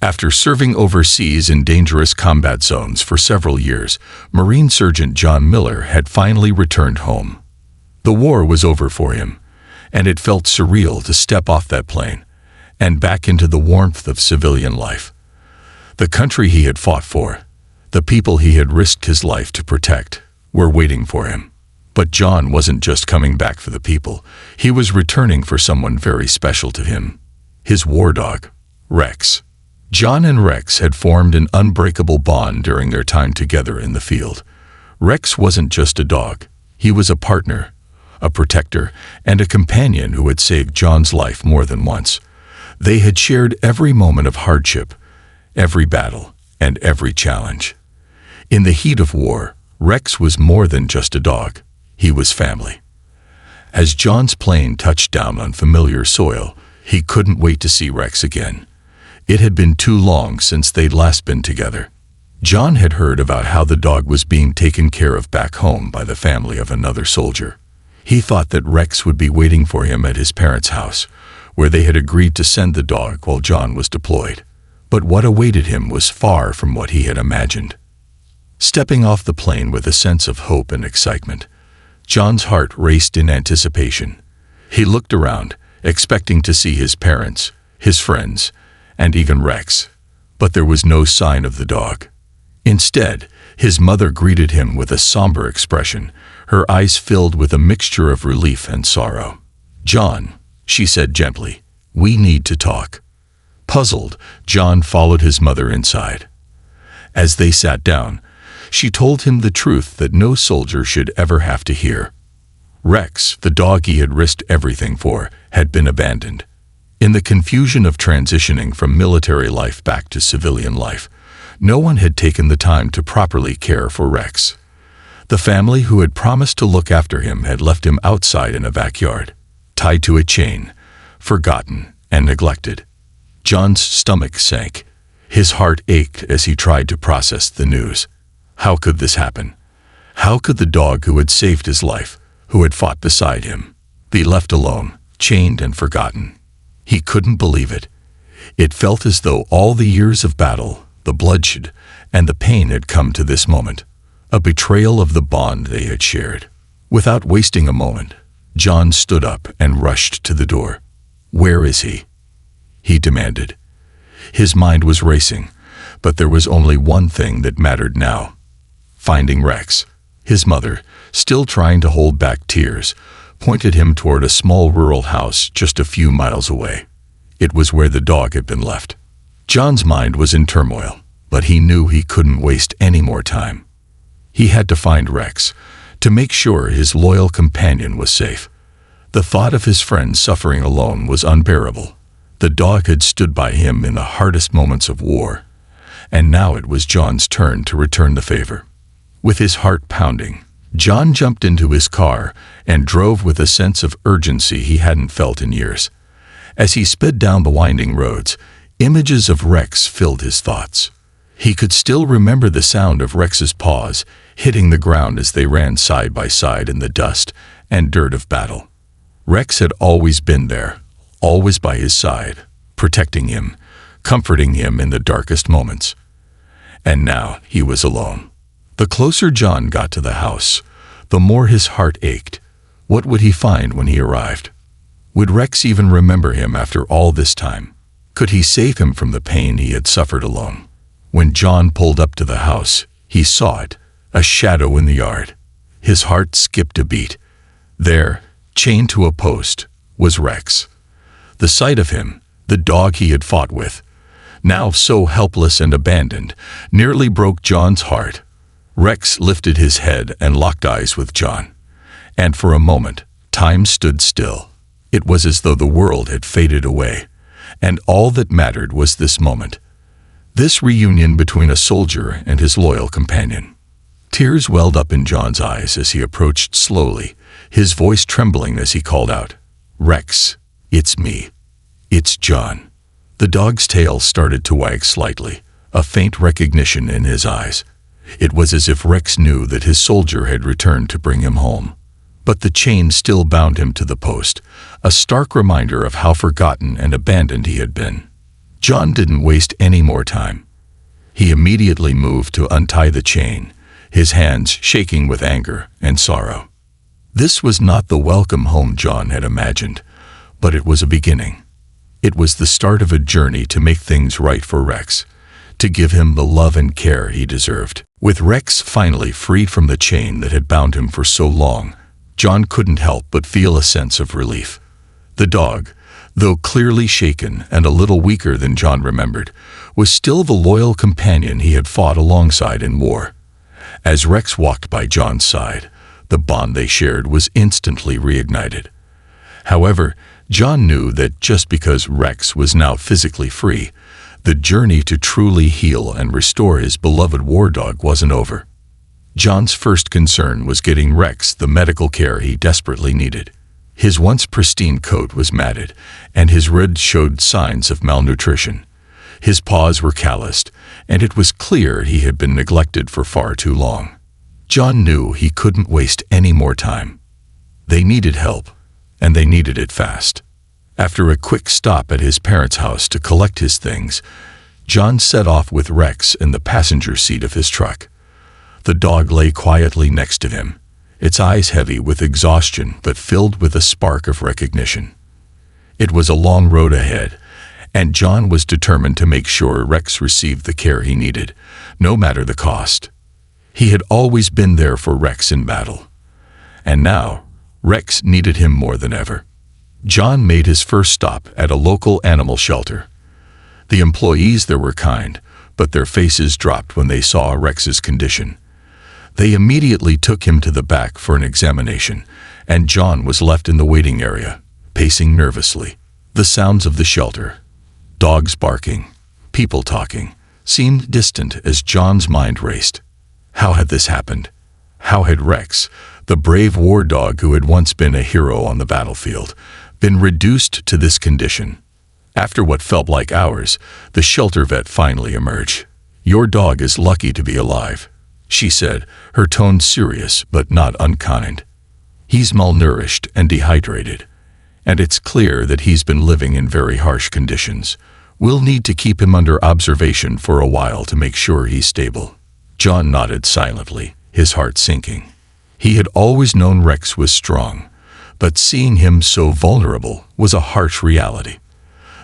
After serving overseas in dangerous combat zones for several years, Marine Sergeant John Miller had finally returned home. The war was over for him, and it felt surreal to step off that plane and back into the warmth of civilian life. The country he had fought for, the people he had risked his life to protect, were waiting for him. But John wasn't just coming back for the people. He was returning for someone very special to him. His war dog, Rex. John and Rex had formed an unbreakable bond during their time together in the field. Rex wasn't just a dog. He was a partner, a protector, and a companion who had saved John's life more than once. They had shared every moment of hardship, every battle, and every challenge. In the heat of war, Rex was more than just a dog. He was family. As John's plane touched down on familiar soil, he couldn't wait to see Rex again. It had been too long since they'd last been together. John had heard about how the dog was being taken care of back home by the family of another soldier. He thought that Rex would be waiting for him at his parents' house, where they had agreed to send the dog while John was deployed. But what awaited him was far from what he had imagined. Stepping off the plane with a sense of hope and excitement, John's heart raced in anticipation. He looked around, expecting to see his parents, his friends, and even Rex, but there was no sign of the dog. Instead, his mother greeted him with a somber expression, her eyes filled with a mixture of relief and sorrow. "John," she said gently, "we need to talk." Puzzled, John followed his mother inside. As they sat down, she told him the truth that no soldier should ever have to hear. Rex, the dog he had risked everything for, had been abandoned. In the confusion of transitioning from military life back to civilian life, no one had taken the time to properly care for Rex. The family who had promised to look after him had left him outside in a backyard, tied to a chain, forgotten and neglected. John's stomach sank. His heart ached as he tried to process the news. How could this happen? How could the dog who had saved his life, who had fought beside him, be left alone, chained and forgotten? He couldn't believe it. It felt as though all the years of battle, the bloodshed, and the pain had come to this moment, a betrayal of the bond they had shared. Without wasting a moment, John stood up and rushed to the door. "Where is he?" he demanded. His mind was racing, but there was only one thing that mattered now: finding Rex. His mother, still trying to hold back tears, pointed him toward a small rural house just a few miles away. It was where the dog had been left. John's mind was in turmoil, but he knew he couldn't waste any more time. He had to find Rex, to make sure his loyal companion was safe. The thought of his friend suffering alone was unbearable. The dog had stood by him in the hardest moments of war, and now it was John's turn to return the favor. With his heart pounding, John jumped into his car and drove with a sense of urgency he hadn't felt in years. As he sped down the winding roads, images of Rex filled his thoughts. He could still remember the sound of Rex's paws hitting the ground as they ran side by side in the dust and dirt of battle. Rex had always been there, always by his side, protecting him, comforting him in the darkest moments. And now he was alone. The closer John got to the house, the more his heart ached. What would he find when he arrived? Would Rex even remember him after all this time? Could he save him from the pain he had suffered alone? When John pulled up to the house, he saw it, a shadow in the yard. His heart skipped a beat. There, chained to a post, was Rex. The sight of him, the dog he had fought with, now so helpless and abandoned, nearly broke John's heart. Rex lifted his head and locked eyes with John. And for a moment, time stood still. It was as though the world had faded away, and all that mattered was this moment. This reunion between a soldier and his loyal companion. Tears welled up in John's eyes as he approached slowly, his voice trembling as he called out, "Rex, it's me. It's John." The dog's tail started to wag slightly, a faint recognition in his eyes. It was as if Rex knew that his soldier had returned to bring him home. But the chain still bound him to the post, a stark reminder of how forgotten and abandoned he had been. John didn't waste any more time. He immediately moved to untie the chain, his hands shaking with anger and sorrow. This was not the welcome home John had imagined, but it was a beginning. It was the start of a journey to make things right for Rex, to give him the love and care he deserved. With Rex finally freed from the chain that had bound him for so long, John couldn't help but feel a sense of relief. The dog, though clearly shaken and a little weaker than John remembered, was still the loyal companion he had fought alongside in war. As Rex walked by John's side, the bond they shared was instantly reignited. However, John knew that just because Rex was now physically free, the journey to truly heal and restore his beloved war dog wasn't over. John's first concern was getting Rex the medical care he desperately needed. His once pristine coat was matted, and his ribs showed signs of malnutrition. His paws were calloused, and it was clear he had been neglected for far too long. John knew he couldn't waste any more time. They needed help, and they needed it fast. After a quick stop at his parents' house to collect his things, John set off with Rex in the passenger seat of his truck. The dog lay quietly next to him, its eyes heavy with exhaustion but filled with a spark of recognition. It was a long road ahead, and John was determined to make sure Rex received the care he needed, no matter the cost. He had always been there for Rex in battle, and now Rex needed him more than ever. John made his first stop at a local animal shelter. The employees there were kind, but their faces dropped when they saw Rex's condition. They immediately took him to the back for an examination, and John was left in the waiting area, pacing nervously. The sounds of the shelter, dogs barking, people talking, seemed distant as John's mind raced. How had this happened? How had Rex, the brave war dog who had once been a hero on the battlefield, been reduced to this condition? After what felt like hours, the shelter vet finally emerged. "Your dog is lucky to be alive," she said, her tone serious but not unkind. "He's malnourished and dehydrated, and it's clear that he's been living in very harsh conditions. We'll need to keep him under observation for a while to make sure he's stable." John nodded silently, his heart sinking. He had always known Rex was strong, but seeing him so vulnerable was a harsh reality.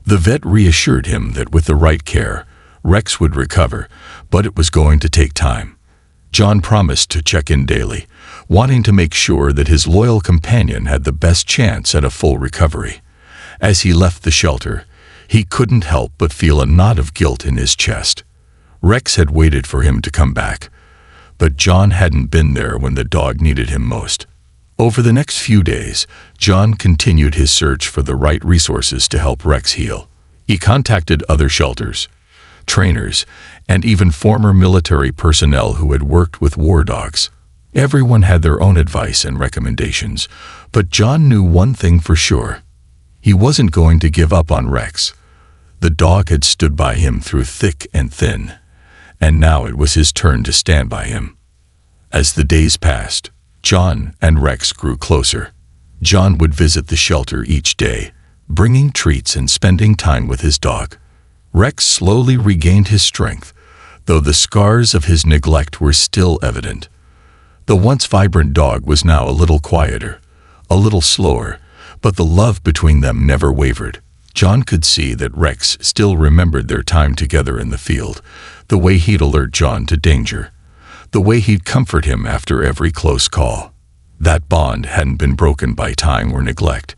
The vet reassured him that with the right care, Rex would recover, but it was going to take time. John promised to check in daily, wanting to make sure that his loyal companion had the best chance at a full recovery. As he left the shelter, he couldn't help but feel a knot of guilt in his chest. Rex had waited for him to come back, but John hadn't been there when the dog needed him most. Over the next few days, John continued his search for the right resources to help Rex heal. He contacted other shelters, trainers, and even former military personnel who had worked with war dogs. Everyone had their own advice and recommendations, but John knew one thing for sure. He wasn't going to give up on Rex. The dog had stood by him through thick and thin, and now it was his turn to stand by him. As the days passed, John and Rex grew closer. John would visit the shelter each day, bringing treats and spending time with his dog. Rex slowly regained his strength, though the scars of his neglect were still evident. The once vibrant dog was now a little quieter, a little slower, but the love between them never wavered. John could see that Rex still remembered their time together in the field, the way he'd alert John to danger, the way he'd comfort him after every close call. That bond hadn't been broken by time or neglect.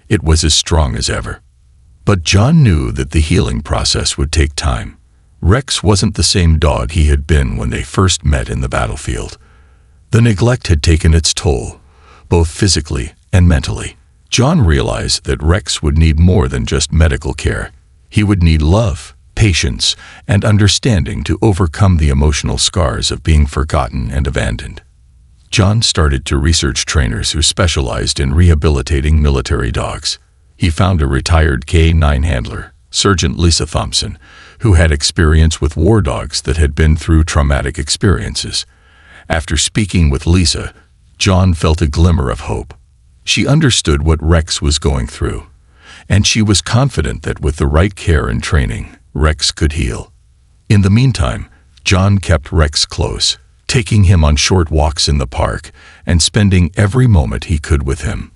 It was as strong as ever. But John knew that the healing process would take time. Rex wasn't the same dog he had been when they first met in the battlefield. The neglect had taken its toll, both physically and mentally. John realized that Rex would need more than just medical care. He would need love, patience, and understanding to overcome the emotional scars of being forgotten and abandoned. John started to research trainers who specialized in rehabilitating military dogs. He found a retired K-9 handler, Sergeant Lisa Thompson, who had experience with war dogs that had been through traumatic experiences. After speaking with Lisa, John felt a glimmer of hope. She understood what Rex was going through, and she was confident that with the right care and training, Rex could heal. In the meantime, John kept Rex close, taking him on short walks in the park and spending every moment he could with him.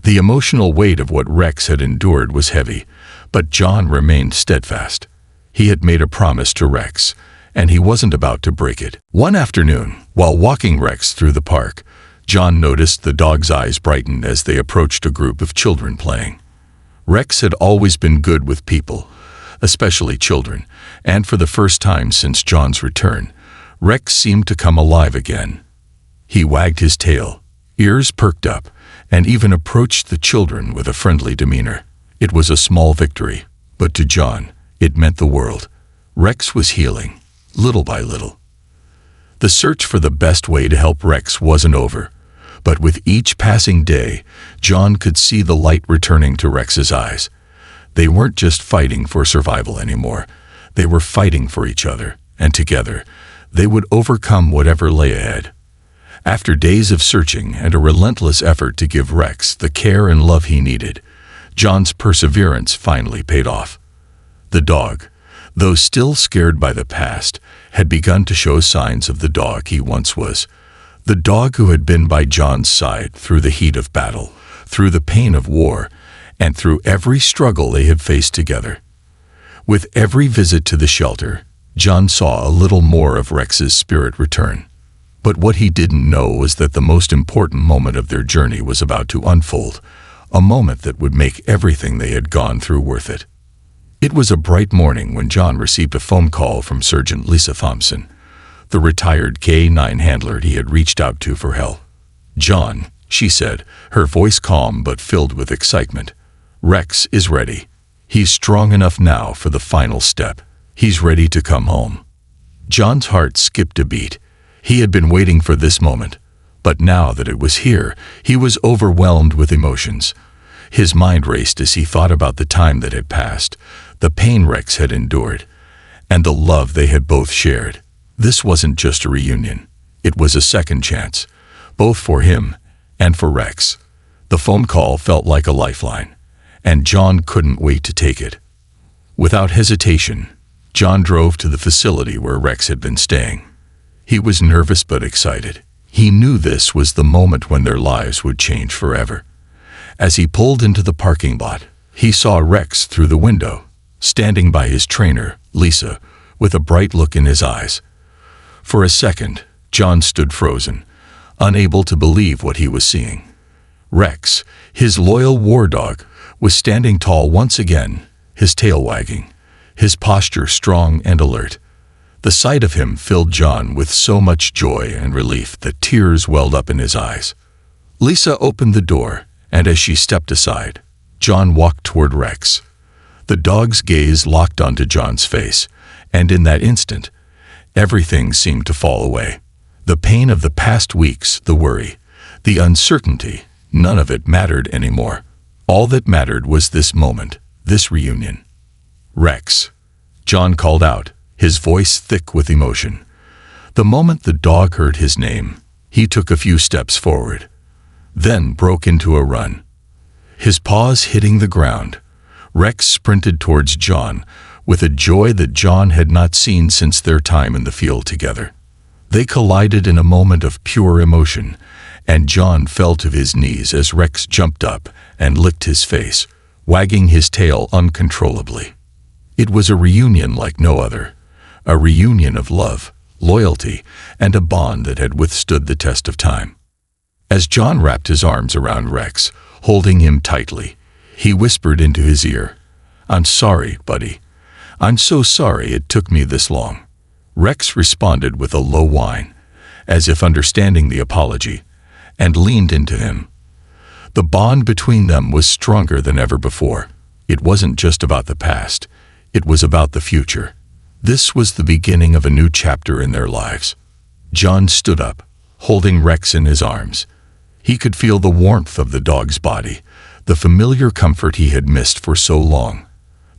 The emotional weight of what Rex had endured was heavy, but John remained steadfast. He had made a promise to Rex, and he wasn't about to break it. One afternoon, while walking Rex through the park, John noticed the dog's eyes brighten as they approached a group of children playing. Rex had always been good with people, especially children, and for the first time since John's return, Rex seemed to come alive again. He wagged his tail, ears perked up, and even approached the children with a friendly demeanor. It was a small victory, but to John, it meant the world. Rex was healing, little by little. The search for the best way to help Rex wasn't over, but with each passing day, John could see the light returning to Rex's eyes. They weren't just fighting for survival anymore. They were fighting for each other, and together, they would overcome whatever lay ahead. After days of searching and a relentless effort to give Rex the care and love he needed, John's perseverance finally paid off. The dog, though still scared by the past, had begun to show signs of the dog he once was. The dog who had been by John's side through the heat of battle, through the pain of war, and through every struggle they had faced together. With every visit to the shelter, John saw a little more of Rex's spirit return. But what he didn't know was that the most important moment of their journey was about to unfold, a moment that would make everything they had gone through worth it. It was a bright morning when John received a phone call from Sergeant Lisa Thompson, the retired K-9 handler he had reached out to for help. "John," she said, her voice calm but filled with excitement, "Rex is ready. He's strong enough now for the final step. He's ready to come home." John's heart skipped a beat. He had been waiting for this moment, but now that it was here, he was overwhelmed with emotions. His mind raced as he thought about the time that had passed, the pain Rex had endured, and the love they had both shared. This wasn't just a reunion. It was a second chance, both for him and for Rex. The phone call felt like a lifeline, and John couldn't wait to take it. Without hesitation, John drove to the facility where Rex had been staying. He was nervous but excited. He knew this was the moment when their lives would change forever. As he pulled into the parking lot, he saw Rex through the window, standing by his trainer, Lisa, with a bright look in his eyes. For a second, John stood frozen, unable to believe what he was seeing. Rex, his loyal war dog, was standing tall once again, his tail wagging, his posture strong and alert. The sight of him filled John with so much joy and relief that tears welled up in his eyes. Lisa opened the door, and as she stepped aside, John walked toward Rex. The dog's gaze locked onto John's face, and in that instant, everything seemed to fall away. The pain of the past weeks, the worry, the uncertainty, none of it mattered anymore. All that mattered was this moment, this reunion. "Rex," John called out, his voice thick with emotion. The moment the dog heard his name, he took a few steps forward, then broke into a run. His paws hitting the ground, Rex sprinted towards John with a joy that John had not seen since their time in the field together. They collided in a moment of pure emotion, and John fell to his knees as Rex jumped up and licked his face, wagging his tail uncontrollably. It was a reunion like no other, a reunion of love, loyalty, and a bond that had withstood the test of time. As John wrapped his arms around Rex, holding him tightly, he whispered into his ear, "I'm sorry, buddy. I'm so sorry it took me this long." Rex responded with a low whine, as if understanding the apology, and leaned into him. The bond between them was stronger than ever before. It wasn't just about the past, it was about the future. This was the beginning of a new chapter in their lives. John stood up, holding Rex in his arms. He could feel the warmth of the dog's body, the familiar comfort he had missed for so long.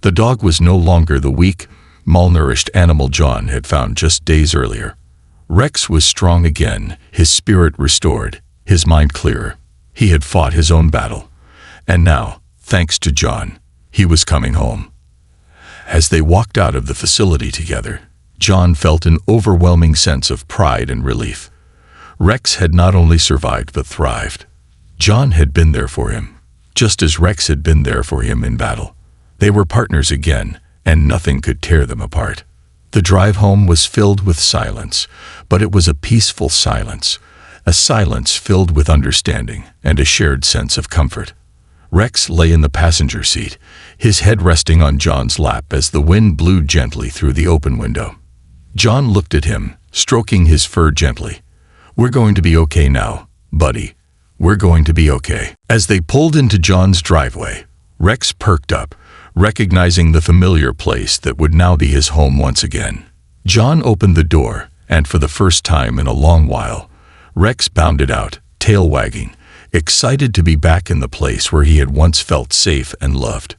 The dog was no longer the weak, malnourished animal John had found just days earlier. Rex was strong again, his spirit restored, his mind clearer. He had fought his own battle, and now, Thanks to John, he was coming home. As they walked out of the facility together, John felt an overwhelming sense of pride and relief. Rex had not only survived but thrived. John had been there for him, just as Rex had been there for him in battle. They were partners again, and nothing could tear them apart. The drive home was filled with silence, but it was a peaceful silence, a silence filled with understanding and a shared sense of comfort. Rex lay in the passenger seat, his head resting on John's lap as the wind blew gently through the open window. John looked at him, stroking his fur gently. "We're going to be okay now, buddy. We're going to be okay." As they pulled into John's driveway, Rex perked up, recognizing the familiar place that would now be his home once again. John opened the door, and for the first time in a long while, Rex bounded out, tail wagging, excited to be back in the place where he had once felt safe and loved.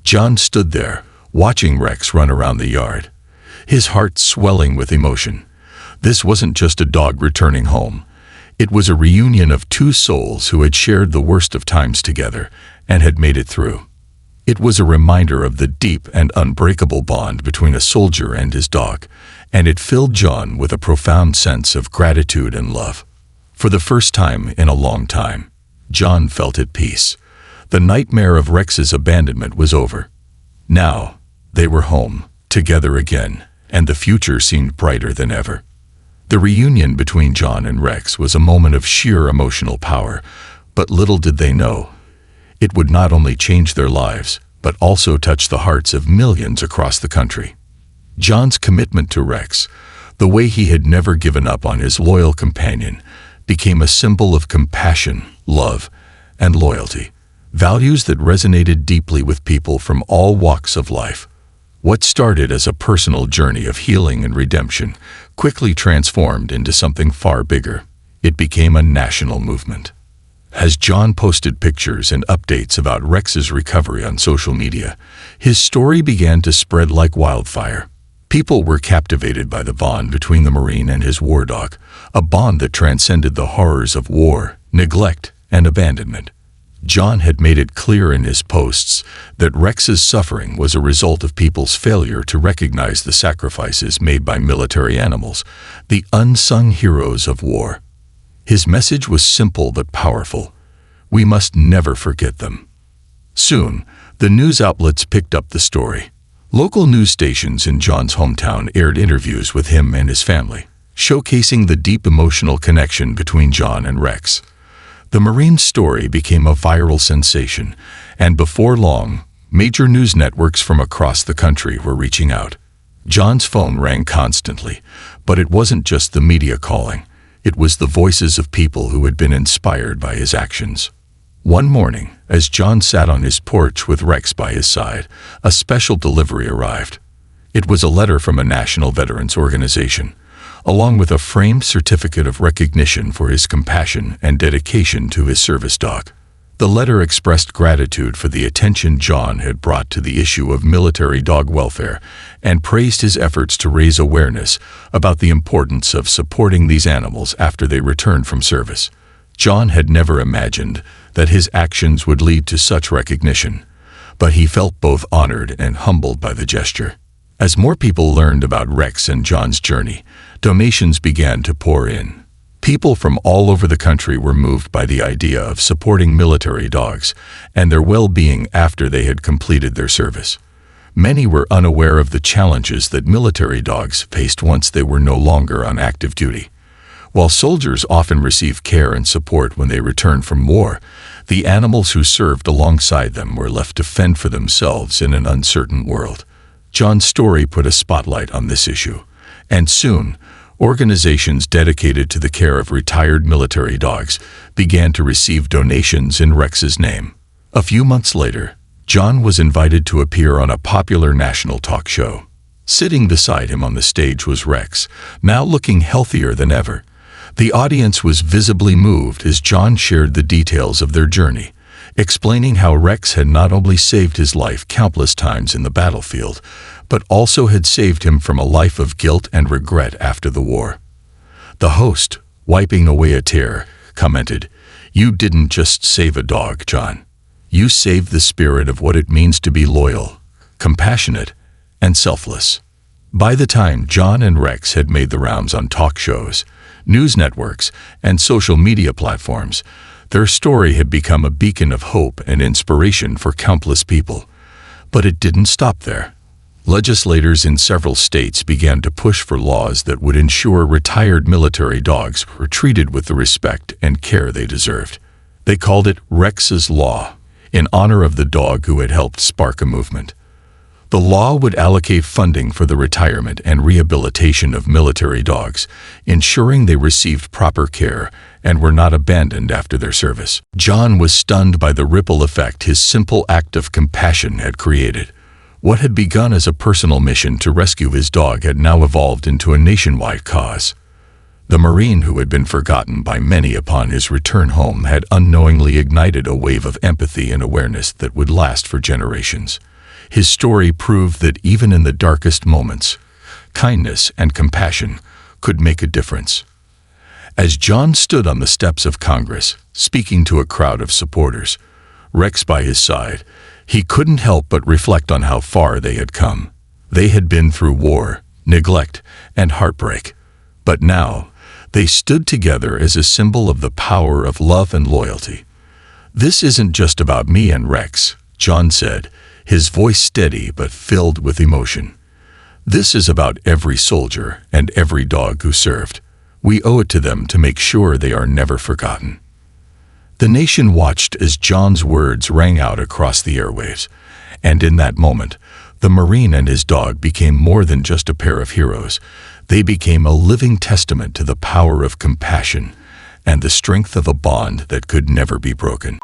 John stood there, watching Rex run around the yard, his heart swelling with emotion. This wasn't just a dog returning home. It was a reunion of two souls who had shared the worst of times together and had made it through. It was a reminder of the deep and unbreakable bond between a soldier and his dog, and it filled John with a profound sense of gratitude and love. For the first time in a long time, John felt at peace. The nightmare of Rex's abandonment was over. Now, they were home, together again, and the future seemed brighter than ever. The reunion between John and Rex was a moment of sheer emotional power, but little did they know, it would not only change their lives, but also touch the hearts of millions across the country. John's commitment to Rex, the way he had never given up on his loyal companion, became a symbol of compassion, love, and loyalty, values that resonated deeply with people from all walks of life. What started as a personal journey of healing and redemption quickly transformed into something far bigger. It became a national movement. As John posted pictures and updates about Rex's recovery on social media, his story began to spread like wildfire. People were captivated by the bond between the Marine and his war dog, a bond that transcended the horrors of war, neglect, and abandonment. John had made it clear in his posts that Rex's suffering was a result of people's failure to recognize the sacrifices made by military animals, the unsung heroes of war. His message was simple but powerful. We must never forget them. Soon, the news outlets picked up the story. Local news stations in John's hometown aired interviews with him and his family, showcasing the deep emotional connection between John and Rex. The Marine's story became a viral sensation, and before long, major news networks from across the country were reaching out. John's phone rang constantly, but it wasn't just the media calling. It was the voices of people who had been inspired by his actions. One morning, as John sat on his porch with Rex by his side, a special delivery arrived. It was a letter from a national veterans organization, along with a framed certificate of recognition for his compassion and dedication to his service dog. The letter expressed gratitude for the attention John had brought to the issue of military dog welfare and praised his efforts to raise awareness about the importance of supporting these animals after they returned from service. John had never imagined that his actions would lead to such recognition, but he felt both honored and humbled by the gesture. As more people learned about Rex and John's journey, donations began to pour in. People from all over the country were moved by the idea of supporting military dogs and their well-being after they had completed their service. Many were unaware of the challenges that military dogs faced once they were no longer on active duty. While soldiers often receive care and support when they return from war, the animals who served alongside them were left to fend for themselves in an uncertain world. John's story put a spotlight on this issue, and soon, organizations dedicated to the care of retired military dogs began to receive donations in Rex's name. A few months later, John was invited to appear on a popular national talk show. Sitting beside him on the stage was Rex, now looking healthier than ever. The audience was visibly moved as John shared the details of their journey, explaining how Rex had not only saved his life countless times in the battlefield, but also had saved him from a life of guilt and regret after the war. The host, wiping away a tear, commented, "You didn't just save a dog, John. You saved the spirit of what it means to be loyal, compassionate, and selfless. By the time John and Rex had made the rounds on talk shows, news networks, and social media platforms, their story had become a beacon of hope and inspiration for countless people. But it didn't stop there. Legislators in several states began to push for laws that would ensure retired military dogs were treated with the respect and care they deserved. They called it Rex's Law, in honor of the dog who had helped spark a movement. The law would allocate funding for the retirement and rehabilitation of military dogs, ensuring they received proper care and were not abandoned after their service. John was stunned by the ripple effect his simple act of compassion had created. What had begun as a personal mission to rescue his dog had now evolved into a nationwide cause. The Marine, who had been forgotten by many upon his return home, had unknowingly ignited a wave of empathy and awareness that would last for generations. His story proved that even in the darkest moments, kindness and compassion could make a difference. As John stood on the steps of Congress, speaking to a crowd of supporters, Rex by his side, he couldn't help but reflect on how far they had come. They had been through war, neglect, and heartbreak. But now, they stood together as a symbol of the power of love and loyalty. "This isn't just about me and Rex," John said, his voice steady but filled with emotion. "This is about every soldier and every dog who served. We owe it to them to make sure they are never forgotten." The nation watched as John's words rang out across the airwaves, and in that moment, the Marine and his dog became more than just a pair of heroes. They became a living testament to the power of compassion and the strength of a bond that could never be broken.